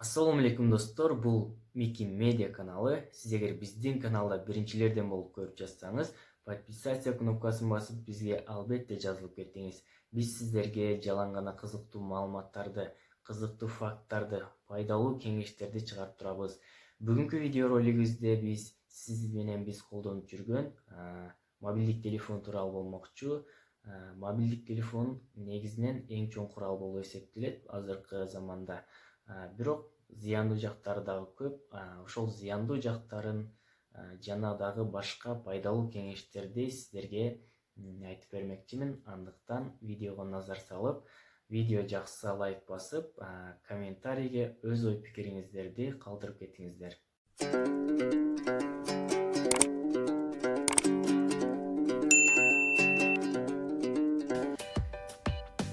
Ассаламу алейкум достор, бул Мики Медиа каналы. Сиз эгер биздин каналда биринчилерден болуп көрүп жатсаңыз, подписация кнопкасын басып бизге албетте жазылып кетиңиз. Биз сиздерге жалаң гана кызыктуу маалыматтарды, кызыктуу факттарды, пайдалуу кеңештерди чыгарып турабыз. Бүгүнкү видео ролигибизде биз сиз менен колдонуп жүргөн мобилдик телефон тууралуу болмокчу. Мобилдик телефон негизинен эң чоң курал болуп эсептелет азыркы заманда. Бирок зыяндуу жактары дагы көп. Ошол зыяндуу жактарын жана дагы башка пайдалуу кеңештерди сиздерге айтып бермекчимин. Андыктан видеого назар салып, видео жакса лайк басып, комментарийге өз ой пикириңиздерди калтырып кетиңиздер.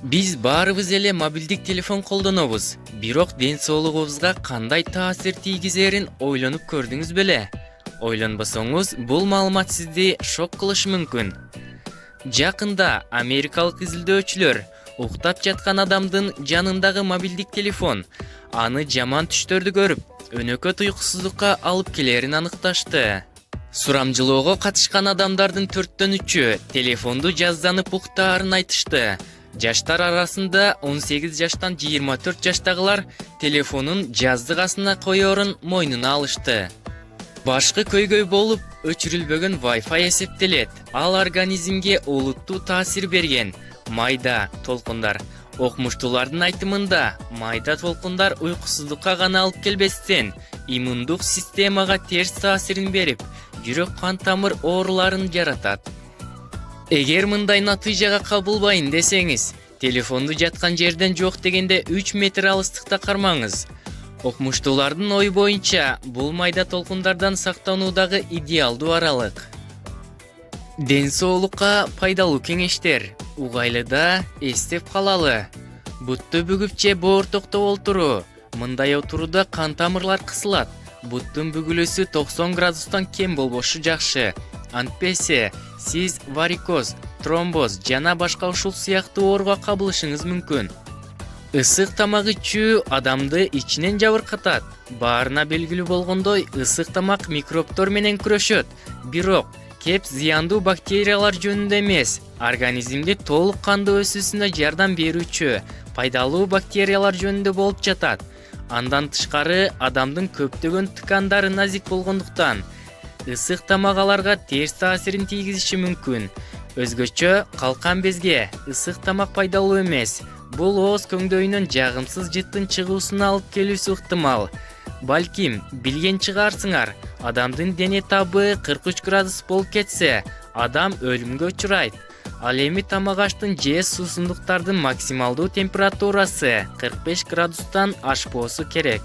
Биз баарыбыз эле мобилдик телефон колдонобуз. Бирок ден соолугубузга кандай таасир тийгизерин ойлонуп көрдүңүз беле? Ойлонбосоңуз, бул маалымат сизди шок кылышы мүмкүн. Жакында америкалык изилдөөчүлөр уктап жаткан адамдын жанындагы мобилдик телефон аны жаман түштөрдү көрүп, өнөкөт уйкусуздукка алып келерин аныкташты. Сурамжылоого катышкан адамдардын 4/3-ü телефонду жазданып уктаарын айтышты. Жаштар арасында 18 жаштан 24 жаштагылар телефонун жаздык астына коёрун мойнуна алышты. Башкы көйгөй болуп, өчүрүлбөгөн Wi-Fi эсептелет. Ал организмге олуттуу таасир берген. Майда толкундар. Окумуштуулардын айтымында, майда толкундар уйкусуздукка гана алып келбестен, иммундук системага терс таасирин берип, жүрөк кан тамыр ооруларын жаратат. Эгер мындай натыйжага кабылбайын десеңиз, телефонду жаткан жерден жок дегенде 3 метр алыстыкта кармаңыз. Окумуштуулардын ою боюнча, бул майда толкундардан сактануудагы идеалдуу аралык. Ден соолукка пайдалуу кеңештер. Угайлыда эстеп калалы. Бутту бүгүп же боортокто отуруу. Мындай отурууда кан тамырлар кысылат. Буттун бүгүлүүсү 90 градустан кем болбошу жакшы. Антпесе, сиз варикоз, тромбоз жана башка ушул сыяктуу ооруга кабылышыңыз мүмкүн. Ысык тамак ичүү адамды ичинен жабыркатат. Баарына белгилүү болгондой, ысык тамак микробтор менен күрөшөт. Бирок кеп зыяндуу бактериялар жөнүндө эмес, организмди толук кандуу өсүүсүнө жардам берүүчү пайдалуу бактериялар жөнүндө болуп жатат. Андан тышкары, адамдын көптөгөн ткандары назик болгондуктан ысык тамак аларга терс таасирин тийгизиши мүмкүн. Өзгөчө калкан безге ысык тамак пайдалуу эмес. Бул ооз көңдөйүнөн жагымсыз жыттын чыгуусуна алып келүүсү ыктымал. Балким, билген чыгарсыңар, адамдын дене табы 43 градус болуп кетсе, адам өлүмгө учурайт. Ал эми тамак аштын же суусундуктардын максималдуу температурасы 45 градустан ашпоосу керек.